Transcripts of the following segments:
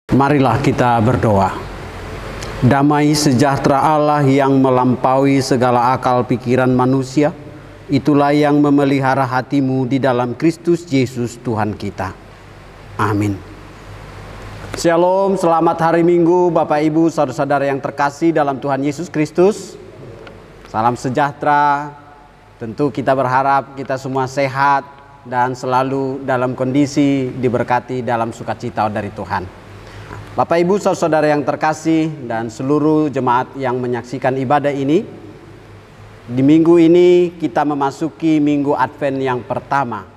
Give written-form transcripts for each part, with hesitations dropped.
Marilah kita berdoa. Damai sejahtera Allah yang melampaui segala akal pikiran manusia, itulah yang memelihara hatimu di dalam Kristus Yesus Tuhan kita. Amin. Shalom, selamat hari Minggu Bapak Ibu, saudara-saudara yang terkasih dalam Tuhan Yesus Kristus. Salam sejahtera. Tentu kita berharap kita semua sehat dan selalu dalam kondisi diberkati dalam sukacita dari Tuhan. Bapak Ibu saudara yang terkasih dan seluruh jemaat yang menyaksikan ibadah ini, di minggu ini kita memasuki minggu Advent yang pertama.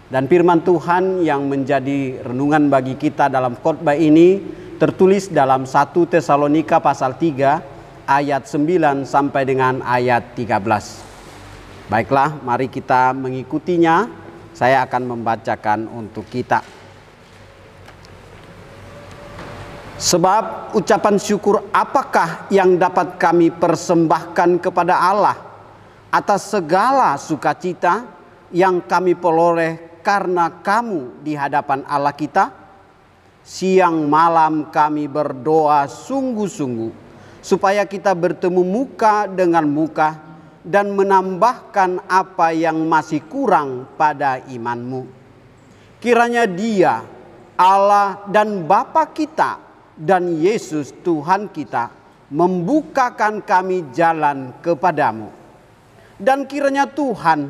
Dan firman Tuhan yang menjadi renungan bagi kita dalam khotbah ini tertulis dalam 1 Tesalonika pasal 3 ayat 9 sampai dengan ayat 13. Baiklah, mari kita mengikutinya. Saya akan membacakan untuk kita. Sebab ucapan syukur apakah yang dapat kami persembahkan kepada Allah atas segala sukacita yang kami peroleh karena kamu di hadapan Allah kita? Siang malam kami berdoa sungguh-sungguh supaya kita bertemu muka dengan muka dan menambahkan apa yang masih kurang pada imanmu. Kiranya Dia, Allah dan Bapa kita dan Yesus Tuhan kita membukakan kami jalan kepadamu. Dan kiranya Tuhan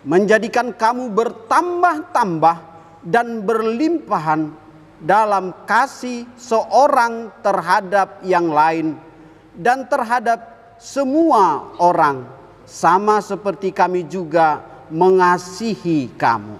menjadikan kamu bertambah-tambah dan berlimpahan dalam kasih seorang terhadap yang lain dan terhadap semua orang, sama seperti kami juga mengasihi kamu.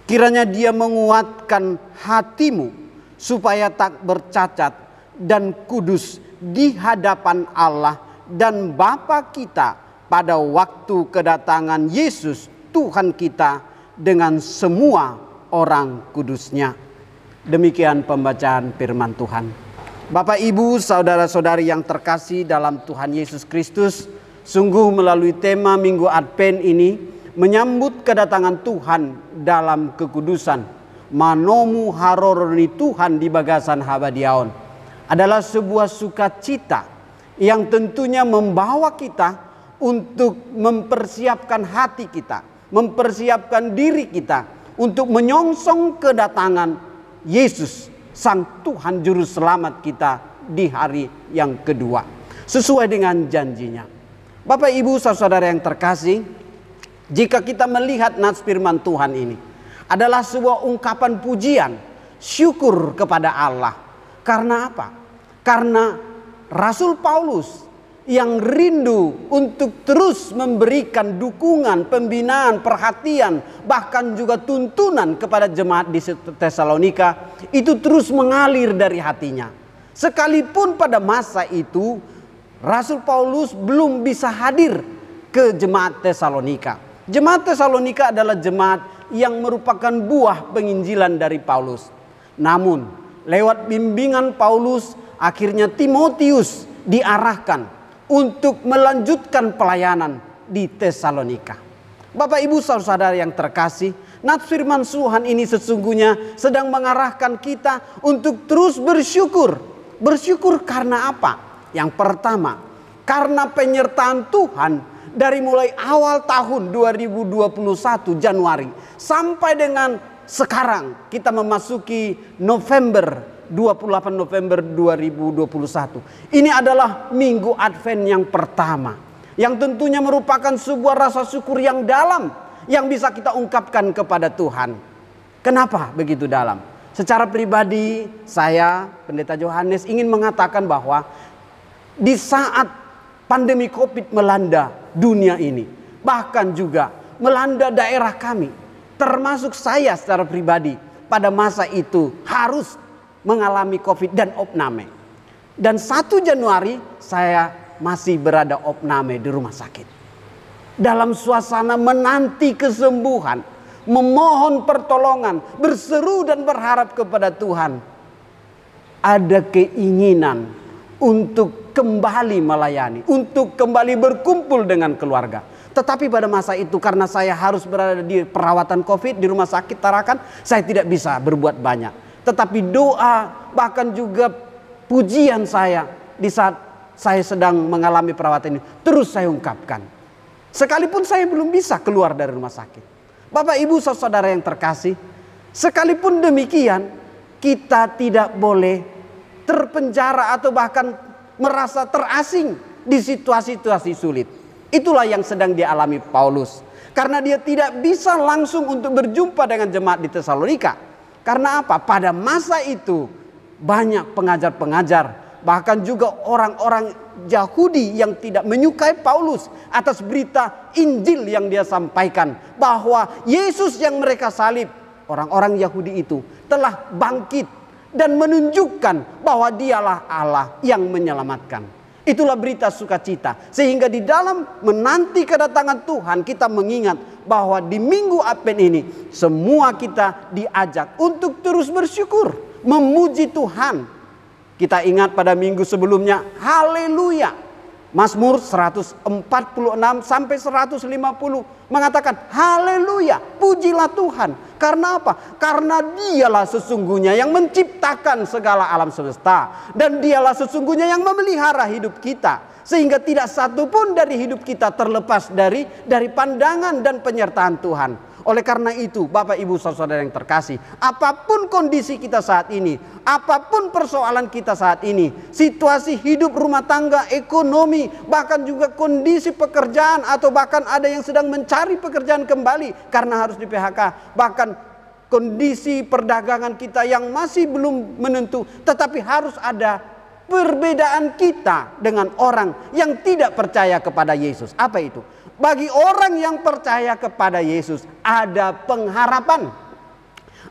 Kiranya Dia menguatkan hatimu supaya tak bercacat dan kudus di hadapan Allah dan Bapa kita pada waktu kedatangan Yesus Tuhan kita dengan semua orang kudusnya. Demikian pembacaan firman Tuhan. Bapak Ibu saudara-saudari yang terkasih dalam Tuhan Yesus Kristus, sungguh melalui tema Minggu Advent ini menyambut kedatangan Tuhan dalam kekudusan. Manomu haroroni Tuhan di bagasan habadiaon adalah sebuah sukacita yang tentunya membawa kita untuk mempersiapkan hati kita, mempersiapkan diri kita untuk menyongsong kedatangan Yesus Sang Tuhan Juru Selamat kita di hari yang kedua sesuai dengan janjinya. Bapak Ibu saudara yang terkasih, jika kita melihat nats firman Tuhan ini adalah sebuah ungkapan pujian, syukur kepada Allah. Karena apa? Karena Rasul Paulus yang rindu untuk terus memberikan dukungan, pembinaan, perhatian, bahkan juga tuntunan kepada jemaat di Tesalonika, itu terus mengalir dari hatinya. Sekalipun pada masa itu Rasul Paulus belum bisa hadir ke jemaat Tesalonika. Jemaat Tesalonika adalah jemaat yang merupakan buah penginjilan dari Paulus. Namun lewat bimbingan Paulus akhirnya Timotius diarahkan untuk melanjutkan pelayanan di Tesalonika. Bapak Ibu saudara yang terkasih, nats firman Tuhan ini sesungguhnya sedang mengarahkan kita untuk terus bersyukur. Bersyukur karena apa? Yang pertama, karena penyertaan Tuhan dari mulai awal tahun 2021 Januari sampai dengan sekarang kita memasuki November, 28 November 2021. Ini adalah minggu Advent yang pertama, yang tentunya merupakan sebuah rasa syukur yang dalam yang bisa kita ungkapkan kepada Tuhan. Kenapa begitu dalam? Secara pribadi saya, Pendeta Johannes, ingin mengatakan bahwa di saat pandemi COVID melanda dunia ini, bahkan juga melanda daerah kami, termasuk saya secara pribadi pada masa itu harus mengalami COVID dan opname. Dan 1 Januari saya masih berada opname di rumah sakit. Dalam suasana menanti kesembuhan, memohon pertolongan, berseru dan berharap kepada Tuhan. Ada keinginan untuk kembali melayani, untuk kembali berkumpul dengan keluarga. Tetapi pada masa itu karena saya harus berada di perawatan COVID di rumah sakit Tarakan, saya tidak bisa berbuat banyak. tetapi doa bahkan juga pujian saya di saat saya sedang mengalami perawatan ini terus saya ungkapkan. Sekalipun saya belum bisa keluar dari rumah sakit. Bapak Ibu saudara yang terkasih, sekalipun demikian kita tidak boleh terpenjara atau bahkan merasa terasing di situasi-situasi sulit. Itulah yang sedang dialami Paulus. Karena dia tidak bisa langsung untuk berjumpa dengan jemaat di Tesalonika. Karena apa? Pada masa itu banyak pengajar-pengajar, bahkan juga orang-orang Yahudi yang tidak menyukai Paulus atas berita Injil yang dia sampaikan. Bahwa Yesus yang mereka salib, orang-orang Yahudi itu telah bangkit dan menunjukkan bahwa dialah Allah yang menyelamatkan. Itulah berita sukacita. Sehingga di dalam menanti kedatangan Tuhan kita mengingat bahwa di Minggu Advent ini semua kita diajak untuk terus bersyukur, memuji Tuhan. Kita ingat pada minggu sebelumnya, haleluya. Mazmur 146 sampai 150 mengatakan haleluya, pujilah Tuhan. Karena apa? Karena dialah sesungguhnya yang menciptakan segala alam semesta. Dan dialah sesungguhnya yang memelihara hidup kita. Sehingga tidak satu pun dari hidup kita terlepas dari pandangan dan penyertaan Tuhan. Oleh karena itu Bapak Ibu saudara yang terkasih, apapun kondisi kita saat ini, apapun persoalan kita saat ini, situasi hidup rumah tangga, ekonomi, bahkan juga kondisi pekerjaan, atau bahkan ada yang sedang mencari pekerjaan kembali karena harus di PHK, bahkan kondisi perdagangan kita yang masih belum menentu, tetapi harus ada perbedaan kita dengan orang yang tidak percaya kepada Yesus. Apa itu? Bagi orang yang percaya kepada Yesus ada pengharapan.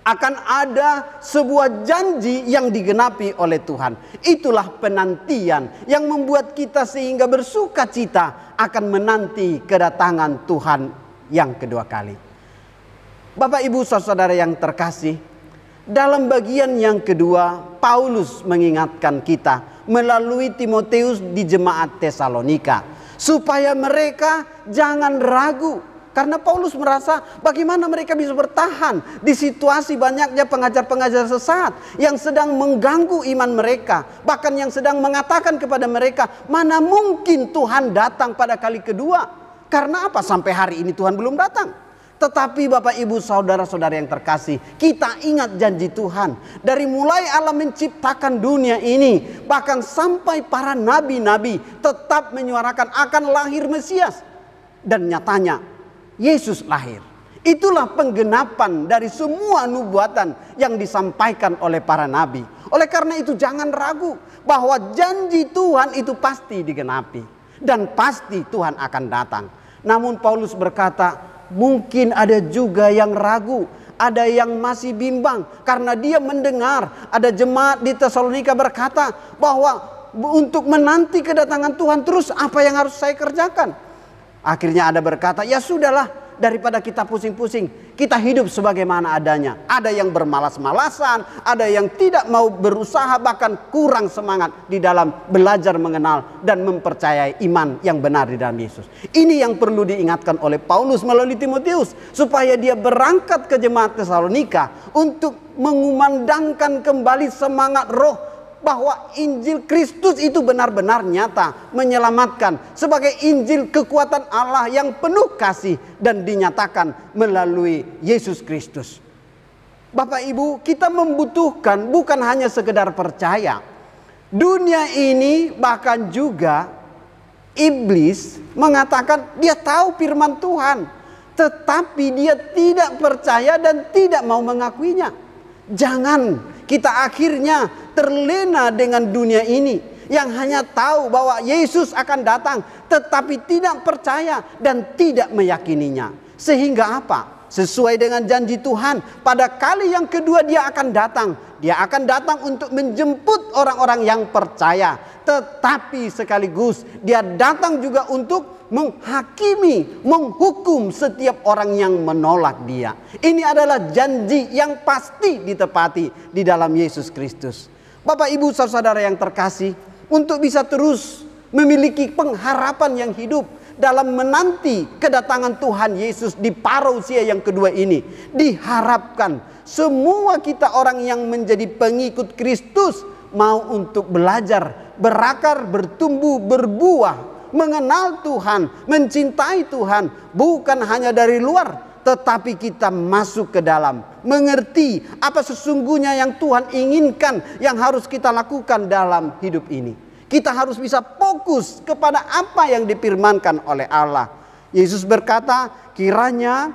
Akan ada sebuah janji yang digenapi oleh Tuhan. Itulah penantian yang membuat kita sehingga bersuka cita akan menanti kedatangan Tuhan yang kedua kali. Bapak Ibu saudara yang terkasih, dalam bagian yang kedua Paulus mengingatkan kita melalui Timotius di jemaat Tesalonika, supaya mereka jangan ragu. Karena Paulus merasa bagaimana mereka bisa bertahan di situasi banyaknya pengajar-pengajar sesat yang sedang mengganggu iman mereka. Bahkan yang sedang mengatakan kepada mereka, mana mungkin Tuhan datang pada kali kedua. Karena apa? Sampai hari ini Tuhan belum datang. Tetapi Bapak Ibu saudara-saudara yang terkasih, kita ingat janji Tuhan. Dari mulai Allah menciptakan dunia ini, bahkan sampai para nabi-nabi tetap menyuarakan akan lahir Mesias. Dan nyatanya Yesus lahir. Itulah penggenapan dari semua nubuatan yang disampaikan oleh para nabi. Oleh karena itu jangan ragu bahwa janji Tuhan itu pasti digenapi. Dan pasti Tuhan akan datang. Namun Paulus berkata, mungkin ada juga yang ragu, ada yang masih bimbang karena dia mendengar ada jemaat di Tesalonika berkata bahwa untuk menanti kedatangan Tuhan terus apa yang harus saya kerjakan. Akhirnya ada berkata, ya sudahlah, daripada kita pusing-pusing, kita hidup sebagaimana adanya. Ada yang bermalas-malasan, ada yang tidak mau berusaha, bahkan kurang semangat di dalam belajar mengenal dan mempercayai iman yang benar di dalam Yesus. Ini yang perlu diingatkan oleh Paulus melalui Timotius, supaya dia berangkat ke jemaat Tesalonika untuk mengumandangkan kembali semangat roh bahwa Injil Kristus itu benar-benar nyata, menyelamatkan, sebagai Injil kekuatan Allah yang penuh kasih dan dinyatakan melalui Yesus Kristus. Bapak Ibu, kita membutuhkan bukan hanya sekedar percaya. Dunia ini bahkan juga iblis mengatakan dia tahu firman Tuhan, tetapi dia tidak percaya dan tidak mau mengakuinya. Jangan kita akhirnya terlena dengan dunia ini yang hanya tahu bahwa Yesus akan datang tetapi tidak percaya dan tidak meyakininya. Sehingga apa? Sesuai dengan janji Tuhan, pada kali yang kedua dia akan datang. Dia akan datang untuk menjemput orang-orang yang percaya. Tetapi sekaligus dia datang juga untuk menghakimi, menghukum setiap orang yang menolak dia. Ini adalah janji yang pasti ditepati di dalam Yesus Kristus. Bapak Ibu saudara yang terkasih, untuk bisa terus memiliki pengharapan yang hidup dalam menanti kedatangan Tuhan Yesus di parousia yang kedua ini. Diharapkan semua kita orang yang menjadi pengikut Kristus mau untuk belajar, berakar, bertumbuh, berbuah, mengenal Tuhan, mencintai Tuhan, bukan hanya dari luar, tetapi kita masuk ke dalam, mengerti apa sesungguhnya yang Tuhan inginkan, yang harus kita lakukan dalam hidup ini. Kita harus bisa fokus kepada apa yang difirmankan oleh Allah. Yesus berkata, kiranya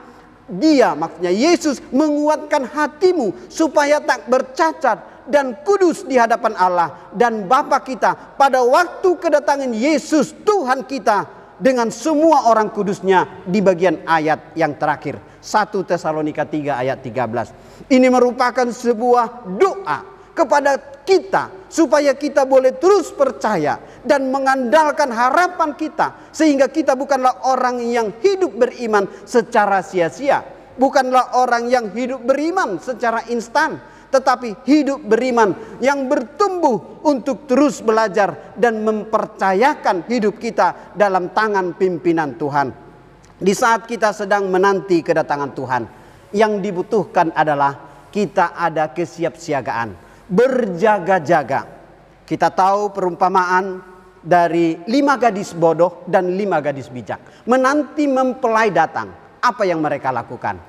Dia, maksudnya Yesus, menguatkan hatimu supaya tak bercacat dan kudus di hadapan Allah dan Bapa kita pada waktu kedatangan Yesus Tuhan kita dengan semua orang kudusnya, di bagian ayat yang terakhir, 1 Tesalonika 3 ayat 13. Ini merupakan sebuah doa kepada kita supaya kita boleh terus percaya dan mengandalkan harapan kita, sehingga kita bukanlah orang yang hidup beriman secara sia-sia, bukanlah orang yang hidup beriman secara instan, tetapi hidup beriman yang bertumbuh untuk terus belajar dan mempercayakan hidup kita dalam tangan pimpinan Tuhan. Di saat kita sedang menanti kedatangan Tuhan, yang dibutuhkan adalah kita ada kesiapsiagaan, berjaga-jaga. Kita tahu perumpamaan dari 5 gadis bodoh dan 5 gadis bijak. Menanti mempelai datang, apa yang mereka lakukan?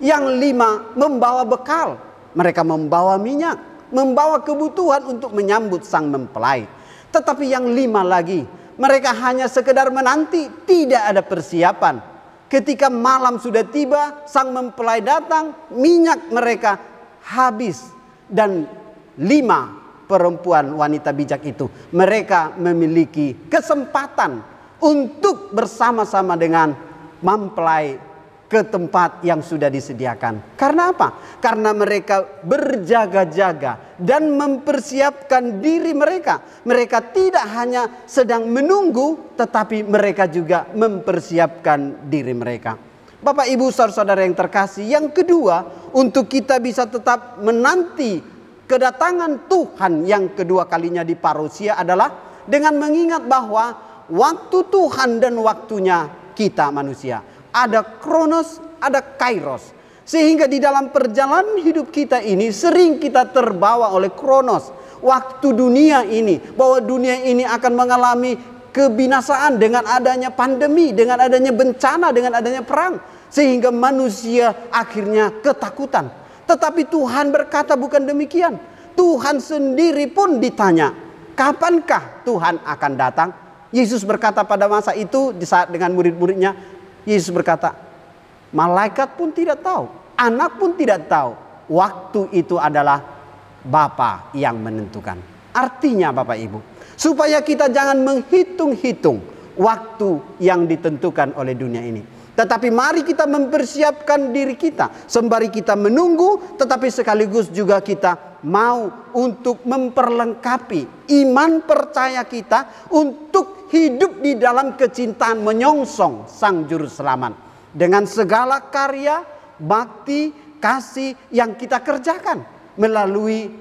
Yang 5 membawa bekal. Mereka membawa minyak, membawa kebutuhan untuk menyambut sang mempelai. Tetapi yang 5 lagi, mereka hanya sekedar menanti, tidak ada persiapan. Ketika malam sudah tiba, sang mempelai datang, minyak mereka habis. Dan 5 perempuan wanita bijak itu, mereka memiliki kesempatan untuk bersama-sama dengan mempelai ke tempat yang sudah disediakan. Karena apa? Karena mereka berjaga-jaga dan mempersiapkan diri mereka. Mereka tidak hanya sedang menunggu, tetapi mereka juga mempersiapkan diri mereka. Bapak, Ibu, saudara-saudara yang terkasih, yang kedua, untuk kita bisa tetap menanti kedatangan Tuhan yang kedua kalinya di parousia adalah dengan mengingat bahwa waktu Tuhan dan waktunya kita manusia. Ada kronos, ada kairos. Sehingga di dalam perjalanan hidup kita ini sering kita terbawa oleh kronos. Waktu dunia ini, bahwa dunia ini akan mengalami kebinasaan dengan adanya pandemi, dengan adanya bencana, dengan adanya perang. Sehingga manusia akhirnya ketakutan. Tetapi Tuhan berkata bukan demikian. Tuhan sendiri pun ditanya, kapankah Tuhan akan datang? Yesus berkata pada masa itu, di saat dengan murid-muridnya, Yesus berkata, malaikat pun tidak tahu, anak pun tidak tahu. Waktu itu adalah Bapa yang menentukan. Artinya Bapak Ibu, supaya kita jangan menghitung-hitung waktu yang ditentukan oleh dunia ini. Tetapi mari kita mempersiapkan diri kita. Sembari kita menunggu, tetapi sekaligus juga kita mau untuk memperlengkapi iman percaya kita untuk hidup di dalam kecintaan menyongsong Sang Juru Selamat. Dengan segala karya, bakti, kasih yang kita kerjakan. Melalui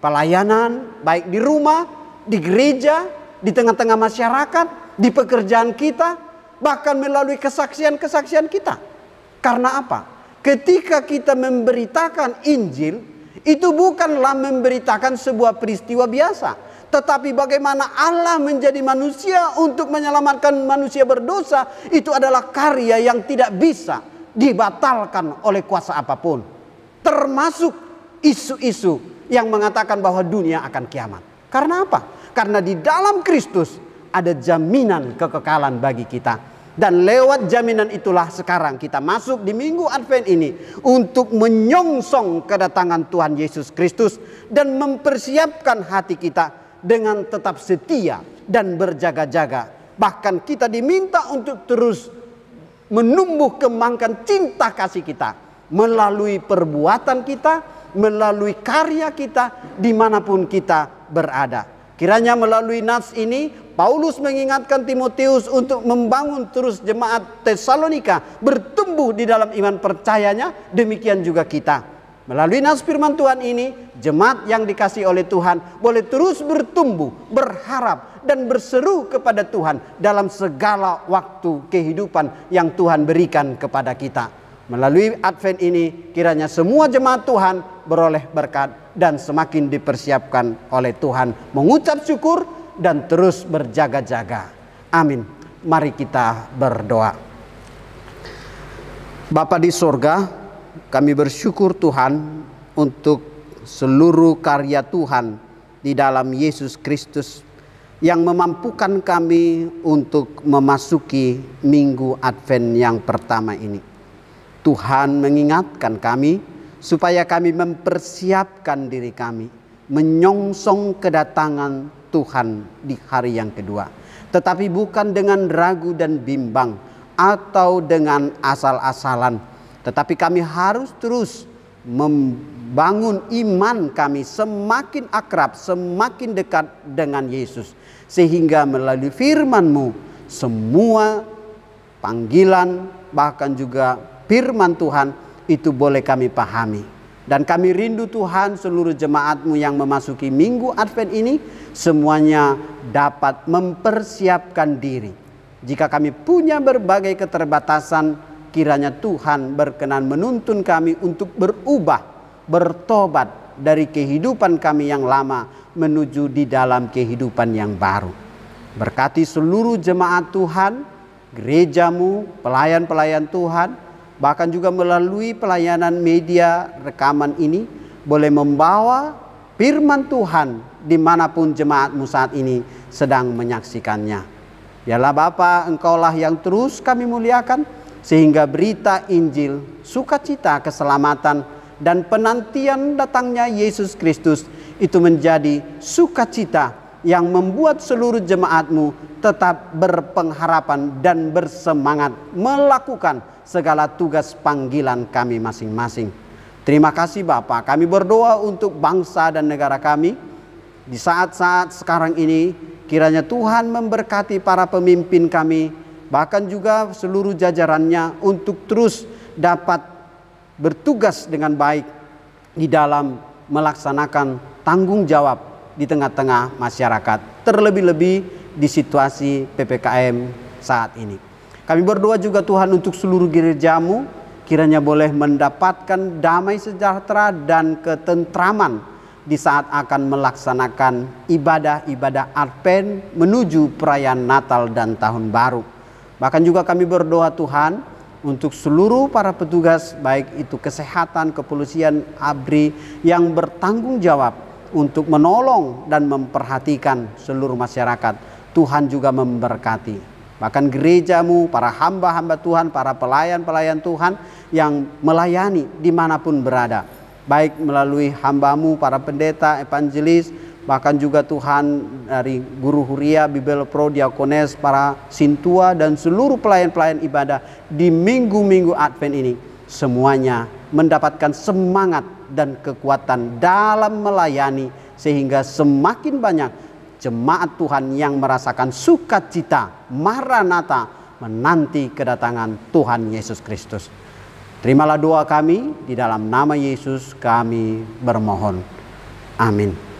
pelayanan, baik di rumah, di gereja, di tengah-tengah masyarakat, di pekerjaan kita, bahkan melalui kesaksian-kesaksian kita. Karena apa? Ketika kita memberitakan Injil, itu bukanlah memberitakan sebuah peristiwa biasa, tetapi bagaimana Allah menjadi manusia untuk menyelamatkan manusia berdosa. Itu adalah karya yang tidak bisa dibatalkan oleh kuasa apapun. Termasuk isu-isu yang mengatakan bahwa dunia akan kiamat. Karena apa? Karena di dalam Kristus ada jaminan kekekalan bagi kita. Dan lewat jaminan itulah sekarang kita masuk di minggu Advent ini untuk menyongsong kedatangan Tuhan Yesus Kristus dan mempersiapkan hati kita dengan tetap setia dan berjaga-jaga. Bahkan kita diminta untuk terus menumbuh kembangkan cinta kasih kita melalui perbuatan kita, melalui karya kita dimanapun kita berada. Kiranya melalui nats ini Paulus mengingatkan Timotius untuk membangun terus jemaat Tesalonika bertumbuh di dalam iman percayanya. Demikian juga kita. Melalui nats firman Tuhan ini, jemaat yang dikasihi oleh Tuhan boleh terus bertumbuh, berharap dan berseru kepada Tuhan dalam segala waktu kehidupan yang Tuhan berikan kepada kita. Melalui Advent ini kiranya semua jemaat Tuhan beroleh berkat dan semakin dipersiapkan oleh Tuhan mengucap syukur dan terus berjaga-jaga. Amin. Mari kita berdoa. Bapa di sorga, kami bersyukur Tuhan untuk seluruh karya Tuhan di dalam Yesus Kristus yang memampukan kami untuk memasuki minggu Advent yang pertama ini. Tuhan mengingatkan kami supaya kami mempersiapkan diri kami menyongsong kedatangan Tuhan di hari yang kedua. Tetapi bukan dengan ragu dan bimbang atau dengan asal-asalan. Tetapi kami harus terus membangun iman kami semakin akrab, semakin dekat dengan Yesus. Sehingga melalui firman-Mu semua panggilan bahkan juga firman Tuhan itu boleh kami pahami. Dan kami rindu Tuhan seluruh jemaat-Mu yang memasuki minggu Advent ini semuanya dapat mempersiapkan diri. Jika kami punya berbagai keterbatasan, kiranya Tuhan berkenan menuntun kami untuk berubah, bertobat dari kehidupan kami yang lama menuju di dalam kehidupan yang baru. Berkati seluruh jemaat Tuhan, gereja-Mu, pelayan-pelayan Tuhan, bahkan juga melalui pelayanan media rekaman ini boleh membawa firman Tuhan dimanapun jemaat-Mu saat ini sedang menyaksikannya. Yalah Bapa, Engkaulah yang terus kami muliakan sehingga berita Injil, sukacita, keselamatan dan penantian datangnya Yesus Kristus itu menjadi sukacita yang membuat seluruh jemaat-Mu tetap berpengharapan dan bersemangat melakukan segala tugas panggilan kami masing-masing. Terima kasih Bapa, kami berdoa untuk bangsa dan negara kami. Di saat-saat sekarang ini kiranya Tuhan memberkati para pemimpin kami, bahkan juga seluruh jajarannya untuk terus dapat bertugas dengan baik di dalam melaksanakan tanggung jawab di tengah-tengah masyarakat, terlebih-lebih di situasi PPKM saat ini. Kami berdoa juga Tuhan untuk seluruh gereja-Mu, kiranya boleh mendapatkan damai sejahtera dan ketentraman di saat akan melaksanakan ibadah-ibadah Advent menuju perayaan Natal dan Tahun Baru. Bahkan juga kami berdoa Tuhan untuk seluruh para petugas, baik itu kesehatan, kepolisian, ABRI yang bertanggung jawab untuk menolong dan memperhatikan seluruh masyarakat. Tuhan juga memberkati. Bahkan gereja-Mu, para hamba-hamba Tuhan, para pelayan-pelayan Tuhan yang melayani dimanapun berada. Baik melalui hamba-Mu, para pendeta, evangelis, bahkan juga Tuhan dari Guru Huria, Bibel Pro, Diakones, para sintua dan seluruh pelayan-pelayan ibadah di minggu-minggu Advent ini. Semuanya mendapatkan semangat dan kekuatan dalam melayani sehingga semakin banyak jemaat Tuhan yang merasakan sukacita Maranatha menanti kedatangan Tuhan Yesus Kristus. Terimalah doa kami, di dalam nama Yesus kami bermohon. Amin.